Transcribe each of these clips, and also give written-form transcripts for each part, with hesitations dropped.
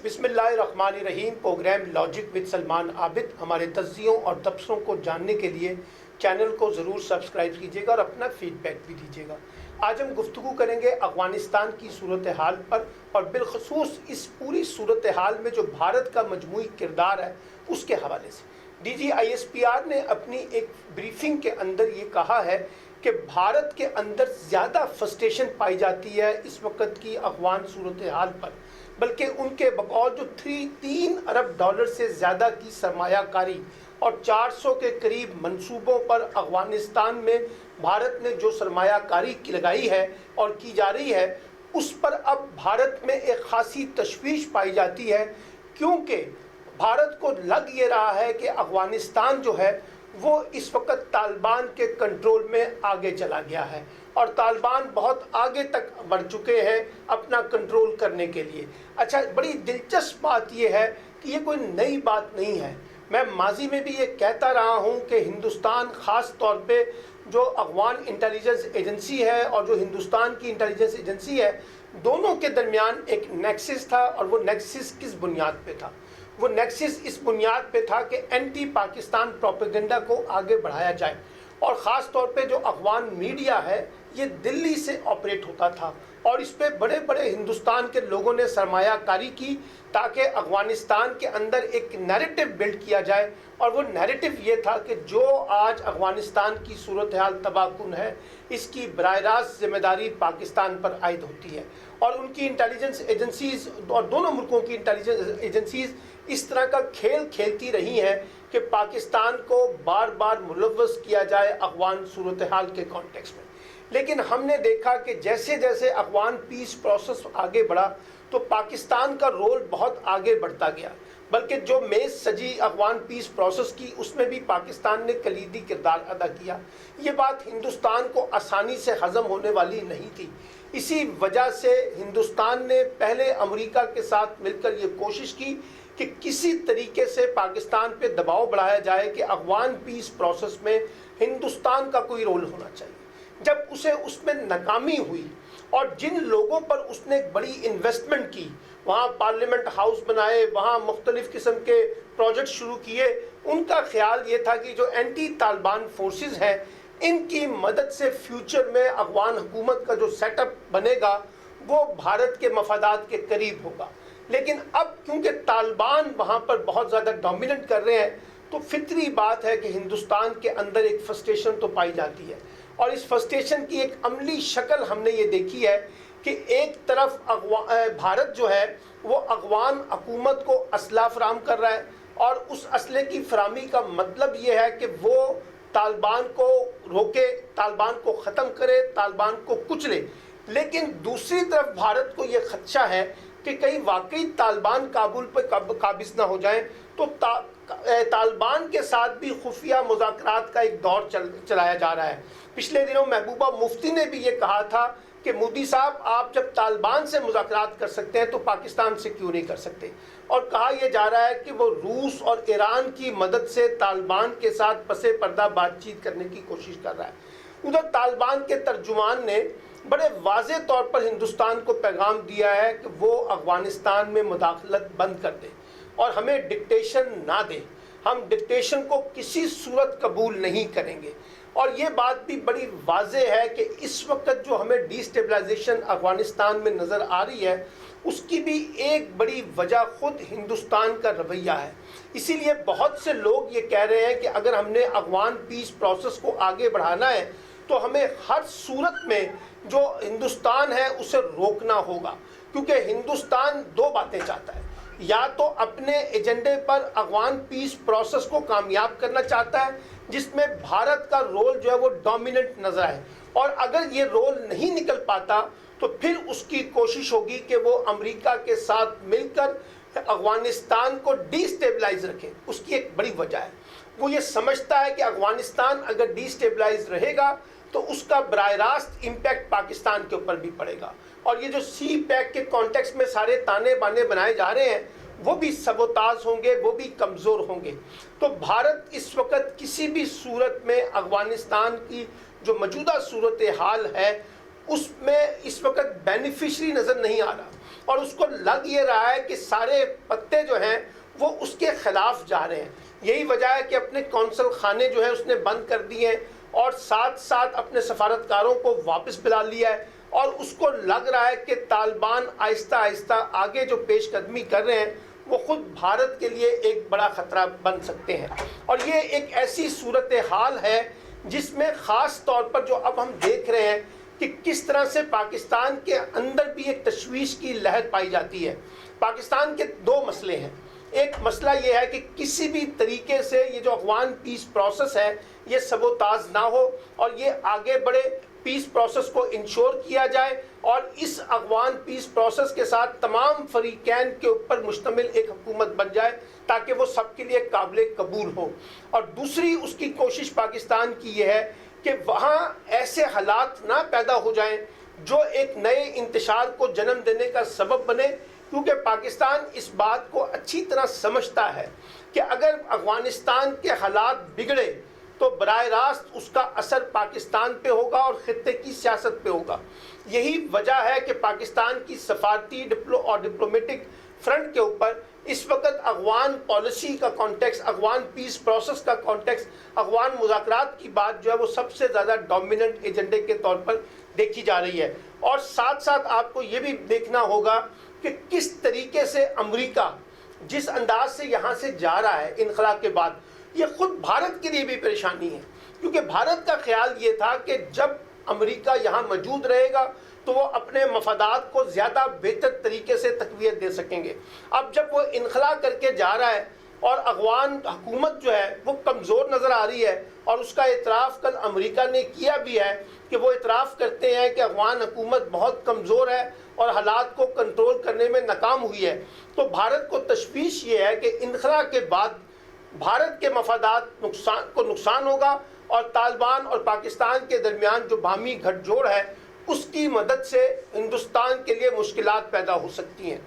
बिस्मिल्लाहिर्रहमानिर्रहीम। Program logic with Salman Abid. हमारे तज्जियों और तबसरों को जानने के लिए चैनल को ज़रूर सब्सक्राइब कीजिएगा और अपना फीडबैक भी दीजिएगा। आज हम गुफ्तगू करेंगे अफ़गानिस्तान की सूरत हाल पर, और बिलखसूस इस पूरी सूरत हाल में जो भारत का मजमूई किरदार है उसके हवाले से। DGISPR ने अपनी एक ब्रीफिंग के अंदर ये कहा है कि भारत के अंदर ज़्यादा फ्रस्ट्रेशन पाई जाती है इस वक्त की अफ़गान सूरत हाल पर, बल्कि उनके बकौल जो 3 अरब डॉलर से ज़्यादा की सरमायाकारी और 400 के करीब मंसूबों पर अफ़गानिस्तान में भारत ने जो सरमायाकारी की लगाई है और की जा रही है, उस पर अब भारत में एक खासी तशवीश पाई जाती है, क्योंकि भारत को लग ये रहा है कि अफ़गानिस्तान जो है वो इस वक्त तालिबान के कंट्रोल में आगे चला गया है और तालिबान बहुत आगे तक बढ़ चुके हैं अपना कंट्रोल करने के लिए। अच्छा, बड़ी दिलचस्प बात यह है कि ये कोई नई बात नहीं है। मैं माजी में भी ये कहता रहा हूँ कि हिंदुस्तान ख़ास तौर पे जो अफ़गान इंटेलिजेंस एजेंसी है और जो हिंदुस्तान की इंटेलिजेंस एजेंसी है, दोनों के दरमियान एक नेक्सस था। और वो नेक्सस किस बुनियाद पे था? वो नेक्सस इस बुनियाद पे था कि एंटी पाकिस्तान प्रोपेगेंडा को आगे बढ़ाया जाए, और ख़ास तौर पे जो अफ़गान मीडिया है ये दिल्ली से ऑपरेट होता था और इस पे बड़े बड़े हिंदुस्तान के लोगों ने सरमायाकारी की ताकि अफ़गानिस्तान के अंदर एक नैरेटिव बिल्ड किया जाए। और वो नैरेटिव ये था कि जो आज अफ़गानिस्तान की सूरत हाल तबाहकुन है, इसकी बराह रास्त ज़िम्मेदारी पाकिस्तान पर आयद होती है। और उनकी इंटेलिजेंस एजेंसीज़ और दोनों मुल्कों की इंटेलिजेंस एजेंसीज़ इस तरह का खेल खेलती रही हैं कि पाकिस्तान को बार बार मुलव्वस किया जाए अफ़गान सूरत हाल के कॉन्टेक्स्ट में। लेकिन हमने देखा कि जैसे जैसे अफ़गान पीस प्रोसेस आगे बढ़ा तो पाकिस्तान का रोल बहुत आगे बढ़ता गया, बल्कि जो मेज़ सजी अफ़गान पीस प्रोसेस की उसमें भी पाकिस्तान ने कलीदी किरदार अदा किया। ये बात हिंदुस्तान को आसानी से हज़म होने वाली नहीं थी। इसी वजह से हिंदुस्तान ने पहले अमेरिका के साथ मिलकर ये कोशिश की कि किसी तरीके से पाकिस्तान पे दबाव बढ़ाया जाए कि अफ़गान पीस प्रोसेस में हिंदुस्तान का कोई रोल होना चाहिए। जब उसे उसमें नाकामी हुई और जिन लोगों पर उसने बड़ी इन्वेस्टमेंट की, वहाँ पार्लियामेंट हाउस बनाए, वहाँ मुख्तलिफ़ किस्म के प्रोजेक्ट शुरू किए, उनका ख्याल ये था कि जो एंटी तालिबान फोर्सेस हैं इनकी मदद से फ्यूचर में अफ़गान हुकूमत का जो सेटअप बनेगा वो भारत के मफादात के करीब होगा। लेकिन अब क्योंकि तालिबान वहाँ पर बहुत ज़्यादा डोमिनेट कर रहे हैं, तो फितरी बात है कि हिंदुस्तान के अंदर एक फ्रस्ट्रेशन तो पाई जाती है। और इस फ्रस्ट्रेशन की एक अमली शक्ल हमने ये देखी है कि एक तरफ भारत जो है वो अफ़गान हुकूमत को असला फराम कर रहा है, और उस असले की फरामी का मतलब ये है कि वो तालिबान को रोके, तालिबान को ख़त्म करे, तालिबान को कुचले। लेकिन दूसरी तरफ भारत को ये खदशा है कि कहीं वाकई तालिबान काबुल पर काबिज ना हो जाए, तो तालिबान के साथ भी खुफिया मुज़ाकरात का एक दौर चलाया जा रहा है। पिछले दिनों महबूबा मुफ्ती ने भी ये कहा था कि मोदी साहब, आप जब तालिबान से मुज़ाकरात कर सकते हैं तो पाकिस्तान से क्यों नहीं कर सकते। और कहा यह जा रहा है कि वो रूस और ईरान की मदद से तालिबान के साथ पसे पर्दा बातचीत करने की कोशिश कर रहा है। उधर तालिबान के तर्जुमान ने बड़े वाज़े तौर पर हिंदुस्तान को पैगाम दिया है कि वो अफ़गानिस्तान में मुदाखलत बंद कर दे और हमें डिक्टेशन ना दे। हम डिक्टेशन को किसी सूरत कबूल नहीं करेंगे। और ये बात भी बड़ी वाज़े है कि इस वक्त जो हमें डिस्टेबलाइजेशन अफ़गानिस्तान में नज़र आ रही है, उसकी भी एक बड़ी वजह खुद हिंदुस्तान का रवैया है। इसीलिए बहुत से लोग ये कह रहे हैं कि अगर हमने अफ़गान पीस प्रोसेस को आगे बढ़ाना है तो हमें हर सूरत में जो हिंदुस्तान है उसे रोकना होगा, क्योंकि हिंदुस्तान दो बातें चाहता है। या तो अपने एजेंडे पर अफ़गान पीस प्रोसेस को कामयाब करना चाहता है जिसमें भारत का रोल जो है वो डोमिनेंट नजर आए, और अगर ये रोल नहीं निकल पाता तो फिर उसकी कोशिश होगी कि वो अमेरिका के साथ मिलकर अफ़गानिस्तान को डिस्टेबलाइज रखे। उसकी एक बड़ी वजह है, वो ये समझता है कि अफ़गानिस्तान अगर डिस्टेबलाइज रहेगा तो उसका बराह रास्त इम्पैक्ट पाकिस्तान के ऊपर भी पड़ेगा। और ये जो सी पैक के कॉन्टेक्स्ट में सारे ताने बाने बनाए जा रहे हैं वो भी सबोताज होंगे, वो भी कमज़ोर होंगे। तो भारत इस वक्त किसी भी सूरत में अफ़गानिस्तान की जो मौजूदा सूरत हाल है उसमें इस वक्त बेनिफिशरी नज़र नहीं आ रहा। اور اس کو लग ये रहा है कि सारे पत्ते जो हैं वो उसके खिलाफ जा रहे हैं। यही वजह है कि अपने कौंसल खाने जो है उसने बंद कर दिए हैं और साथ साथ अपने सफारतकारों को वापस बुला लिया है, और उसको लग रहा है कि तालिबान आहिस्ता आहिस्ता आगे जो पेशकदमी कर रहे हैं वो खुद भारत के लिए एक बड़ा ख़तरा बन सकते हैं। और ये एक ऐसी सूरत हाल है जिसमें ख़ास तौर पर जो अब हम देख रहे हैं कि किस तरह से पाकिस्तान के अंदर भी एक तशवीश की लहर पाई जाती है। पाकिस्तान के दो मसले हैं। एक मसला ये है कि किसी भी तरीके से ये जो अफगान पीस प्रोसेस है ये सबोताज ना हो और ये आगे बढ़े, पीस प्रोसेस को इंश्योर किया जाए और इस अफगान पीस प्रोसेस के साथ तमाम फरीकैन के ऊपर मुश्तमिल एक हुकूमत बन जाए ताकि वो सबके लिए काबिल कबूल हो। और दूसरी उसकी कोशिश पाकिस्तान की ये है कि वहाँ ऐसे हालात ना पैदा हो जाएं जो एक नए इंतशार को जन्म देने का सबब बने, क्योंकि पाकिस्तान इस बात को अच्छी तरह समझता है कि अगर अफगानिस्तान के हालात बिगड़े तो बराह रास्त उसका असर पाकिस्तान पे होगा और खित्ते की सियासत पे होगा। यही वजह है कि पाकिस्तान की सफारती और डिप्लोमेटिक फ्रंट के ऊपर इस वक्त अफगान पॉलिसी का कॉन्टेक्स्ट, अफगान पीस प्रोसेस का कॉन्टेक्स्ट, अफगान मुज़ाकरात की बात जो है वो सबसे ज़्यादा डोमिनेंट एजेंडे के तौर पर देखी जा रही है। और साथ साथ आपको ये भी देखना होगा कि किस तरीके से अमेरिका जिस अंदाज से यहाँ से जा रहा है इनखला के बाद, ये खुद भारत के लिए भी परेशानी है, क्योंकि भारत का ख्याल ये था कि जब अमेरिका यहाँ मौजूद रहेगा तो वो अपने मफादात को ज़्यादा बेहतर तरीके से तक़वियत दे सकेंगे। अब जब वो इनखला करके जा रहा है और अफगान हुकूमत जो है वो कमज़ोर नज़र आ रही है, और उसका इतराफ़ कल अमेरिका ने किया भी है कि वो इतराफ़ करते हैं कि अफगान हुकूमत बहुत कमज़ोर है और हालात को कंट्रोल करने में नाकाम हुई है, तो भारत को तशवीश ये है कि इनखला के बाद भारत के मफादात को नुकसान होगा और तालिबान और पाकिस्तान के दरमियान जो बाहमी गठजोड़ है उसकी मदद से हिंदुस्तान के लिए मुश्किलात पैदा हो सकती हैं।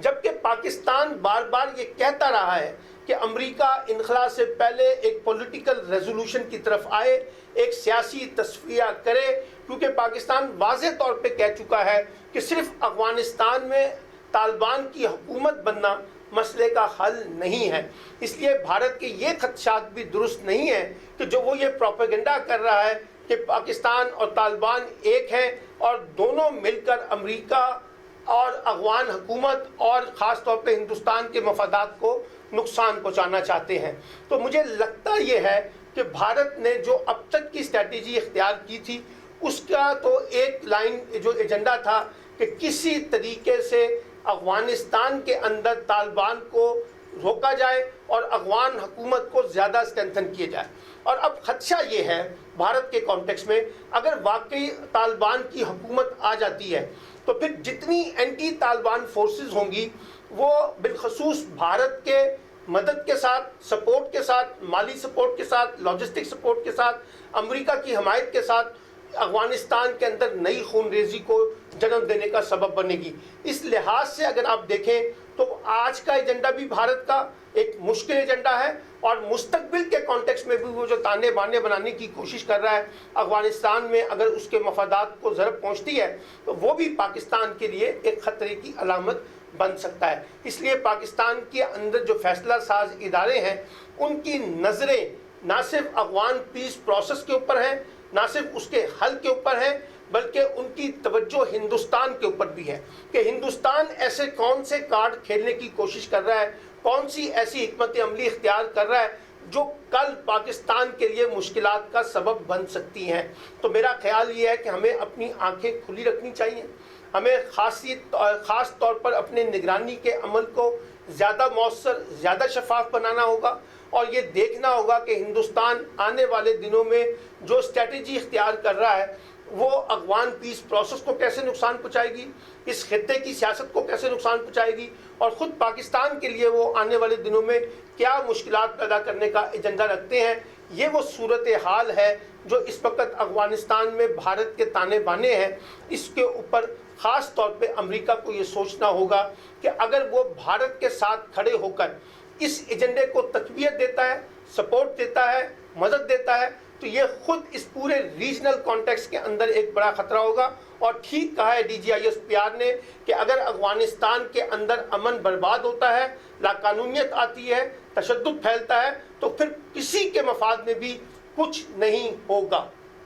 जबकि पाकिस्तान बार बार ये कहता रहा है कि अमेरिका इनखला से पहले एक पॉलिटिकल रेजोल्यूशन की तरफ आए, एक सियासी तस्फिया करे, क्योंकि पाकिस्तान वाज़ेह तौर पे कह चुका है कि सिर्फ अफगानिस्तान में तालिबान की हुकूमत बनना मसले का हल नहीं है। इसलिए भारत के ये खदशात भी दुरुस्त नहीं है कि जो वो ये प्रोपेगेंडा कर रहा है कि पाकिस्तान और तालिबान एक हैं और दोनों मिलकर अमेरिका और अफगान हुकूमत और ख़ास तौर पे हिंदुस्तान के मफादात को नुकसान पहुंचाना चाहते हैं। तो मुझे लगता ये है कि भारत ने जो अब तक की स्ट्रैटेजी इख्तियार की थी उसका तो एक लाइन जो एजेंडा था कि किसी तरीके से अफगानिस्तान के अंदर तालिबान को रोका जाए और अफगान हुकूमत को ज़्यादा स्ट्रेंथन किया जाए। और अब खदशा ये है भारत के कॉन्टेक्स्ट में, अगर वाकई तालिबान की हुकूमत आ जाती है तो फिर जितनी एंटी तालिबान फोर्सेस होंगी वो बिलखसूस भारत के मदद के साथ, सपोर्ट के साथ, माली सपोर्ट के साथ, लॉजिस्टिक सपोर्ट के साथ, अमेरिका की हमायत के साथ अफगानिस्तान के अंदर नई खूनरेजी को जन्म देने का सबब बनेगी। इस लिहाज से अगर आप देखें तो आज का एजेंडा भी भारत का एक मुश्किल एजेंडा है, और मुस्तकबिल के कॉन्टेक्स्ट में भी वो जो ताने बाने बनाने की कोशिश कर रहा है अफगानिस्तान में, अगर उसके मफादात को ज़रब पहुँचती है तो वो भी पाकिस्तान के लिए एक ख़तरे की अलामत बन सकता है। इसलिए पाकिस्तान के अंदर जो फैसला साज इदारे हैं उनकी नज़रें ना सिर्फ अफगान पीस प्रोसेस के ऊपर हैं, ना सिर्फ उसके हल के ऊपर है, बल्कि उनकी तवज्जो हिंदुस्तान के ऊपर भी है कि हिंदुस्तान ऐसे कौन से कार्ड खेलने की कोशिश कर रहा है, कौन सी ऐसी हिकमत अमली इख्तियार कर रहा है जो कल पाकिस्तान के लिए मुश्किलात का सबब बन सकती हैं। तो मेरा ख्याल ये है कि हमें अपनी आंखें खुली रखनी चाहिए, हमें ख़ास तौर पर अपने निगरानी के अमल को ज़्यादा मौसर, ज़्यादा शफाफ बनाना होगा, और ये देखना होगा कि हिंदुस्तान आने वाले दिनों में जो स्ट्रैटेजी इख्तियार कर रहा है वो अफगान पीस प्रोसेस को कैसे नुकसान पहुंचाएगी, इस खित्ते की सियासत को कैसे नुकसान पहुंचाएगी, और ख़ुद पाकिस्तान के लिए वो आने वाले दिनों में क्या मुश्किलात पैदा करने का एजेंडा रखते हैं। ये वो सूरत हाल है जो इस वक्त अफगानिस्तान में भारत के ताने बाने हैं। इसके ऊपर ख़ास तौर पे अमेरिका को ये सोचना होगा कि अगर वो भारत के साथ खड़े होकर इस एजेंडे को तक़वियत देता है, सपोर्ट देता है, मदद देता है, तो ये खुद इस पूरे रीजनल कॉन्टेक्स्ट के अंदर एक बड़ा ख़तरा होगा اور ٹھیک کہا ہے DGIS PR نے کہ اگر افغانستان کے اندر امن برباد ہوتا ہے، لاقانونیت آتی ہے، تشدد پھیلتا ہے، تو پھر کسی کے مفاد میں بھی کچھ نہیں ہوگا۔